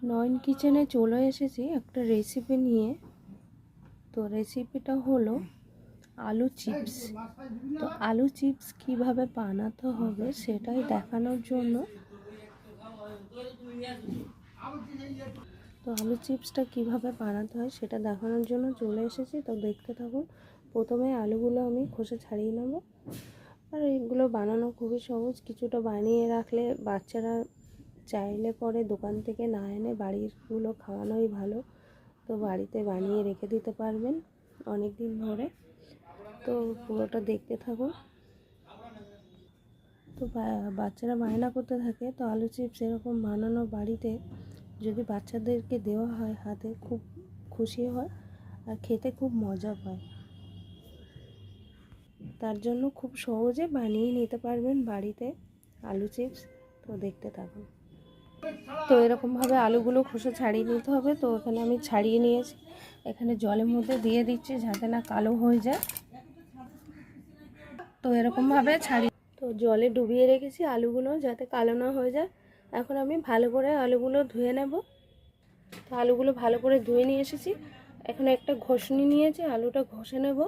নয়ন কিচেনে চলে এসেছি একটা রেসিপি নিয়ে। তো রেসিপিটা হলো আলু চিপস। তো আলু চিপস কিভাবে বানাতে হবে সেটাই দেখানোর জন্য আলু চিপসটা কিভাবে বানাতে হয় সেটা দেখানোর জন্য চলে এসেছি। তো দেখতে থাকুন। প্রথমে আলুগুলো আমি খোসা ছাড়িয়ে নেব। আর এগুলো বানানো খুবই সহজ, কিছুটা বানিয়ে রাখলে বাচ্চারা চাইলে পরে দোকান থেকে না এনে বাড়িরগুলো খাওয়ানোই ভালো। তো বাড়িতে বানিয়ে রেখে দিতে পারবেন অনেক দিন ধরে। তো পুরোটা দেখতে থাকুন। তো বাচ্চারা বায়না করতে থাকে, তো আলু চিপস এরকম বানানো বাড়িতে যদি বাচ্চাদেরকে দেওয়া হয় হাতে, খুব খুশি হয় আর খেতে খুব মজা পায়। তার জন্য খুব সহজে বানিয়ে নিতে পারবেন বাড়িতে আলু চিপস। তো দেখতে থাকুন। তো এরকমভাবে আলুগুলো খোসা ছাড়িয়ে নিতে হবে। তো এখানে আমি ছাড়িয়ে নিয়েছি, এখানে জলের মধ্যে দিয়ে দিচ্ছি যাতে না কালো হয়ে যায়। তো এরকমভাবে তো জলে ডুবিয়ে রেখেছি আলুগুলো যাতে কালো না হয়ে যায়। এখন আমি ভালো করে আলুগুলো ধুয়ে নেব। তো আলুগুলো ভালো করে ধুয়ে নিয়ে এসেছি। এখন একটা ঘষনি নিয়েছি, আলুটা ঘষে নেব।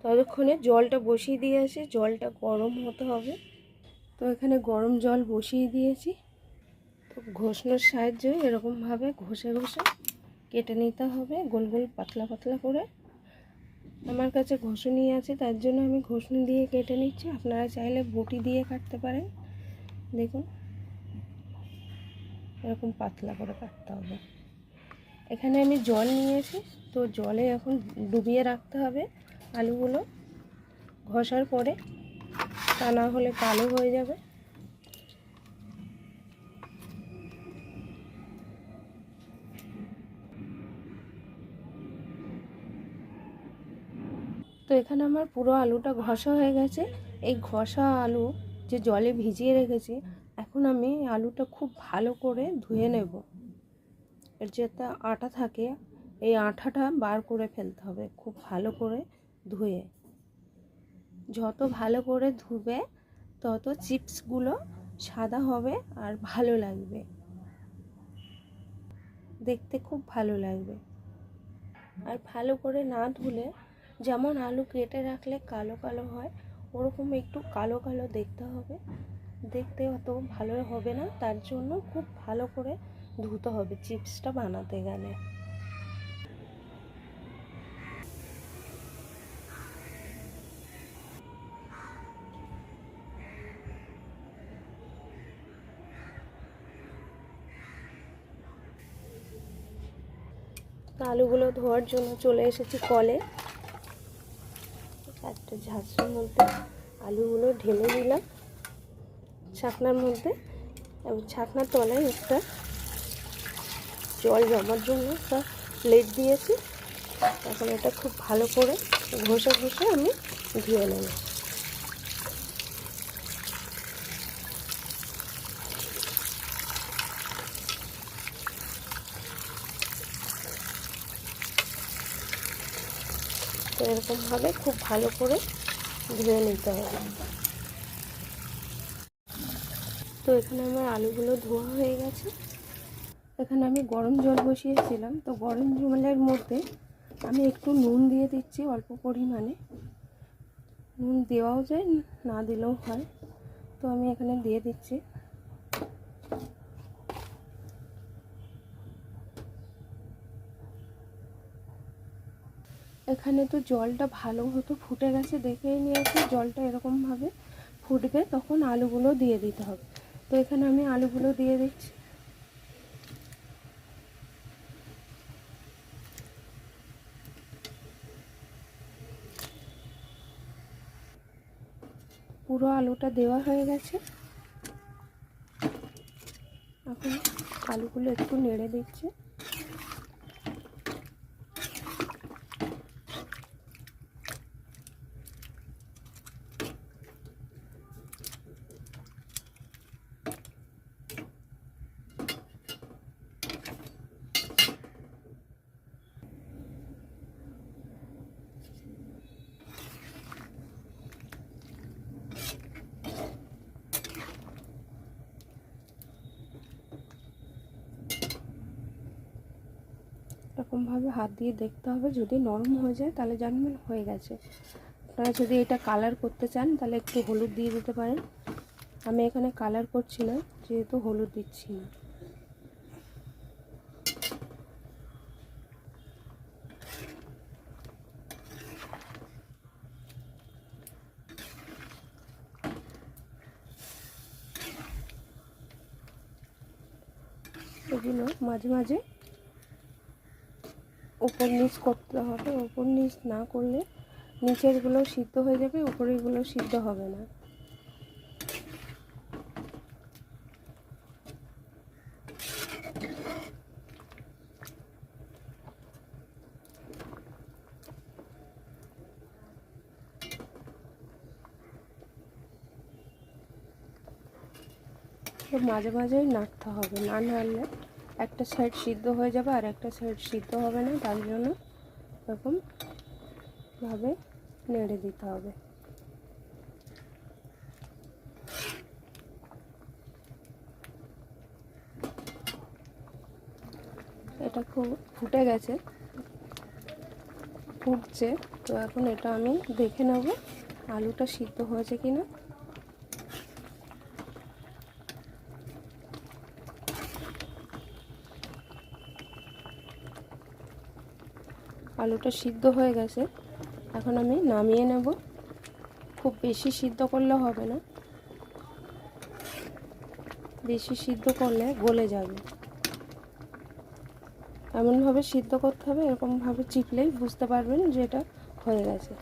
ততক্ষণে জলটা বসিয়ে দিয়েছি, জলটা গরম হতে হবে। তো এখানে গরম জল বসিয়ে দিয়েছি। তো ঘষণের সাহায্যে এরকমভাবে ঘষে ঘষে কেটে নিতে হবে গোল গোল পাতলা পাতলা করে। আমার কাছে ঘষণি আছে তার জন্য আমি ঘষণি দিয়ে কেটে নিচ্ছি। আপনারা চাইলে বটি দিয়ে কাটতে পারেন। দেখুন এরকম পাতলা করে কাটতে হবে। এখানে আমি জল নিয়েছি, তো জলে এখন ডুবিয়ে রাখতে হবে আলুগুলো ঘষার পরে, তা না হলে কালো হয়ে যাবে। তো এখানে আমার পুরো আলুটা ঘষা হয়ে গেছে। এই ঘষা আলু যে জলে ভিজিয়ে রেখেছি, এখন আমি আলুটা খুব ভালো করে ধুয়ে নেব। এর যেটা আটা থাকে এই আঠাটা বার করে ফেলতে হবে খুব ভালো করে ধুয়ে। যত ভালো করে ধুবে তত চিপসগুলো সাদা হবে আর ভালো লাগবে, দেখতে খুব ভালো লাগবে। আর ভালো করে না ধুলে যেমন আলু কেটে রাখলে কালো কালো হয়, ওরকম একটু কালো কালো দেখতে হবে, দেখতে অত ভালো হবে না। তার জন্য খুব ভালো করে ধুতে হবে চিপসটা বানাতে গেলে। তো আলুগুলো ধোয়ার জন্য চলে এসেছি কলে। একটা ঝাঁঝরির মধ্যে আলুগুলো ঢেলে দিলাম ছাকনার মধ্যে, এবং ছাকনার তলায় একটা জল জমার জন্য একটা প্লেট দিয়েছি। এখন এটা খুব ভালো করে ঘষে ঘষে আমি ধুয়ে নেব। তো এরকমভাবে খুব ভালো করে ধুয়ে নিতে হবে। তো এখানে আমার আলুগুলো ধোয়া হয়ে গেছে। এখানে আমি গরম জল বসিয়েছিলাম, তো গরম জলের মধ্যে আমি একটু নুন দিয়ে দিচ্ছি অল্প পরিমাণে। নুন দেওয়াও যায়, না দিলেও হয়, তো আমি এখানে দিয়ে দিচ্ছি। এখানে তো জলটা ভালো মতো ফুটে গেছে, দেখেই নিয়েছি। জলটা এরকমভাবে ফুটবে তখন আলুগুলো দিয়ে দিতে হবে। তো এখানে আমি আলুগুলো দিয়ে দিচ্ছি। পুরো আলুটা দেওয়া হয়ে গেছে। এখন আলুগুলো একটু নেড়ে দিচ্ছি। এরকমভাবে হাত দিয়ে দেখতে হবে, যদি নরম হয়ে যায় তাহলে জানবেন হয়ে গেছে। আপনারা যদি এটা কালার করতে চান তাহলে একটু হলুদ দিয়ে দিতে পারেন। আমি এখানে কালার করছি না, যেহেতু হলুদ দিচ্ছি না। এগুলো মাঝে মাঝে উপর নিচ করতে হবে। উপর নিচ না করলে নিচেরগুলো সিদ্ধ হয়ে যাবে, উপরেরগুলো সিদ্ধ হবে না। মাঝে মাঝেই নাড়তে হবে, না নাড়লে একটা সাইড সিদ্ধ হয়ে যাবে আর একটা সাইড সিদ্ধ হবে না। তার জন্য এরকমভাবে নেড়ে দিতে হবে। এটা খুব ফুটে গেছে, ফুটছে। তো এখন এটা আমি দেখে নেব আলুটা সিদ্ধ হয়েছে কিনা। আলুটা সিদ্ধ হয়ে গেছে, এখন আমি নামিয়ে নেব। খুব বেশি সিদ্ধ করলে হবে না, বেশি সিদ্ধ করলে গলে যাবে। এমনভাবে সিদ্ধ করতে হবে, এরকমভাবে চিপলেই বুঝতে পারবেন যে এটা হয়ে গেছে।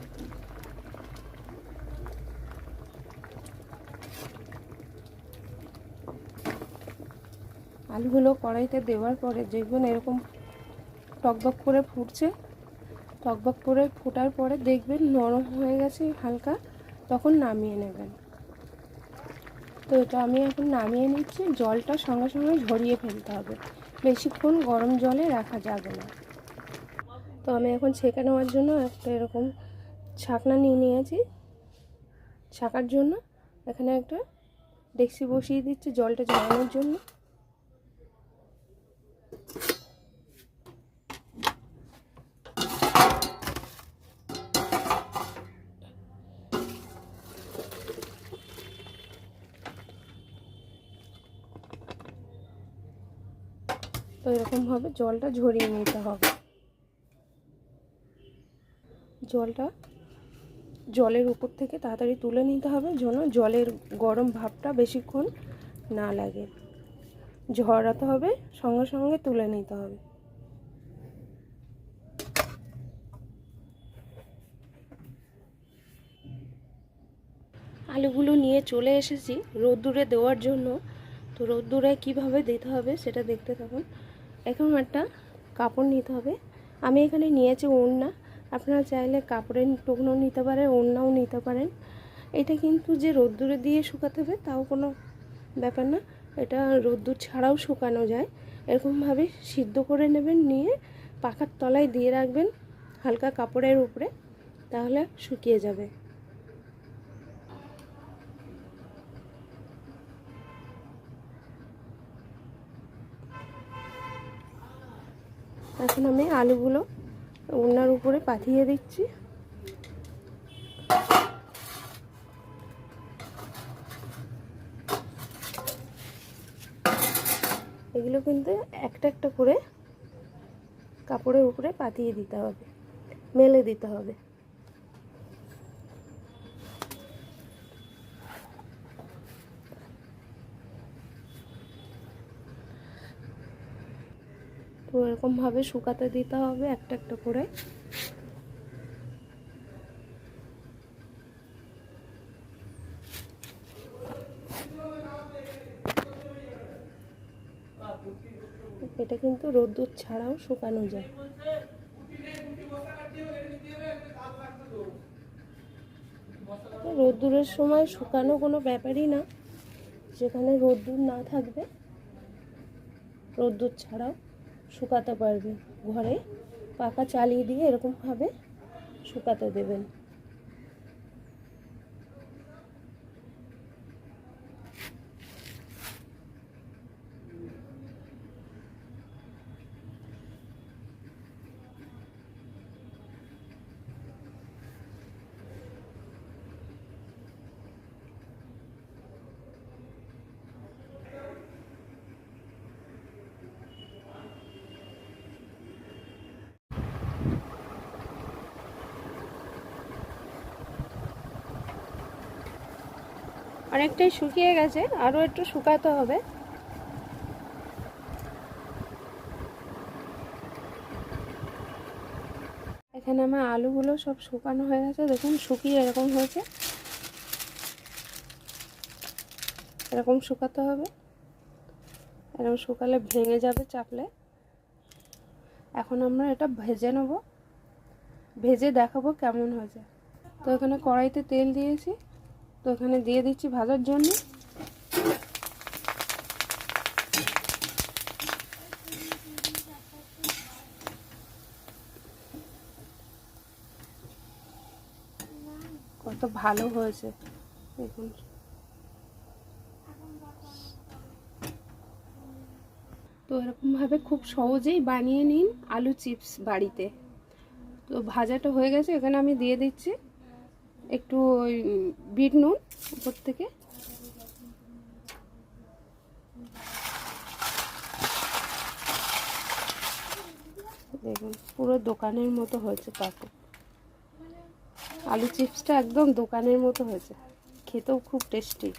আলুগুলো কড়াইতে দেওয়ার পরে দেখবেন এরকম টকবক করে ফুটছে। টকবক করে ফোটার পরে দেখবেন নরম হয়ে গেছে হালকা, তখন নামিয়ে নেবেন। তো এটা আমি এখন নামিয়ে নিচ্ছি। জলটা সঙ্গে সঙ্গে ঝরিয়ে ফেলতে হবে, বেশিক্ষণ গরম জলে রাখা যাবে না। তো আমি এখন ছেঁকে নেওয়ার জন্য একটা এরকম ছাঁকনা নিয়ে নিয়েছি। ছাঁকার জন্য এখানে একটা ডেকচি বসিয়ে দিচ্ছি জলটা ঝরানোর জন্য। তো এরকমভাবে জলটা ঝরিয়ে নিতে হবে। জলটা জলের উপর থেকে তাড়াতাড়ি তুলে নিতে হবে, যেন জলের গরম ভাবটা বেশিক্ষণ না লাগে। ঝরাতে হবে, সঙ্গে সঙ্গে তুলে নিতে হবে। আলুগুলো নিয়ে চলে এসেছি রোদ্দুরে দেওয়ার জন্য। তো রোদ্দুরে কীভাবে দিতে হবে সেটা দেখতে থাকুন। এখন একটা কাপড় নিতে হবে। আমি এখানে নিয়েছি ওড়না, আপনারা চাইলে কাপড়ের টুকরো নিতে পারেন, ওড়নাও নিতে পারেন। এটা কিন্তু যে রোদ্দুরে দিয়ে শুকাতে হবে তাও কোনো ব্যাপার না, এটা রোদ্দুর ছাড়াও শুকানো যায়। এরকমভাবে সিদ্ধ করে নেবেন, নিয়ে পাখার তলায় দিয়ে রাখবেন হালকা কাপড়ের উপরে, তাহলে শুকিয়ে যাবে। এখন আমি আলুগুলো ওড়নার উপরে পাঠিয়ে দিচ্ছি। এগুলো কিন্তু একটা একটা করে কাপড়ের উপরে পাতিয়ে দিতে হবে, মেলে দিতে হবে। তো এরকমভাবে শুকাতে দিতে হবে একটা একটা করে। এটা কিন্তু রোদ্দুর ছাড়াও শুকানো যায়। রোদ্দুরের সময় শুকানো কোনো ব্যাপারই না, যেখানে রোদ্দুর না থাকবে রোদ্দুর ছাড়াও শুকাতে পারবে। ঘরে পাখা চালিয়ে দিয়ে এরকমভাবে শুকাতে দেবেন। অনেকটাই শুকিয়ে গেছে, আরও একটু শুকাতে হবে। এখানে আমার আলুগুলো সব শুকানো হয়ে গেছে, দেখুন শুকিয়ে এরকম হয়েছে। এরকম শুকাতে হবে, এরকম শুকালে ভেঙে যাবে চাপলে। এখন আমরা এটা ভেজে নেব, ভেজে দেখাবো কেমন হয়েছে। তো এখানে কড়াইতে তেল দিয়েছি, তো এখানে দিয়ে দিচ্ছি ভাজার জন্য। কত ভালো হয়েছে দেখুন। তো এরকমভাবে খুব সহজেই বানিয়ে নিন আলু চিপস বাড়িতে। তো ভাজাটা হয়ে গেছে, এখানে আমি দিয়ে দিচ্ছি একটু ওই বিট নুন উপর থেকে। দেখুন পুরো দোকানের মতো হয়েছে তারপর আলু চিপসটা একদম দোকানের মতো হয়েছে, খেতেও খুব টেস্টি।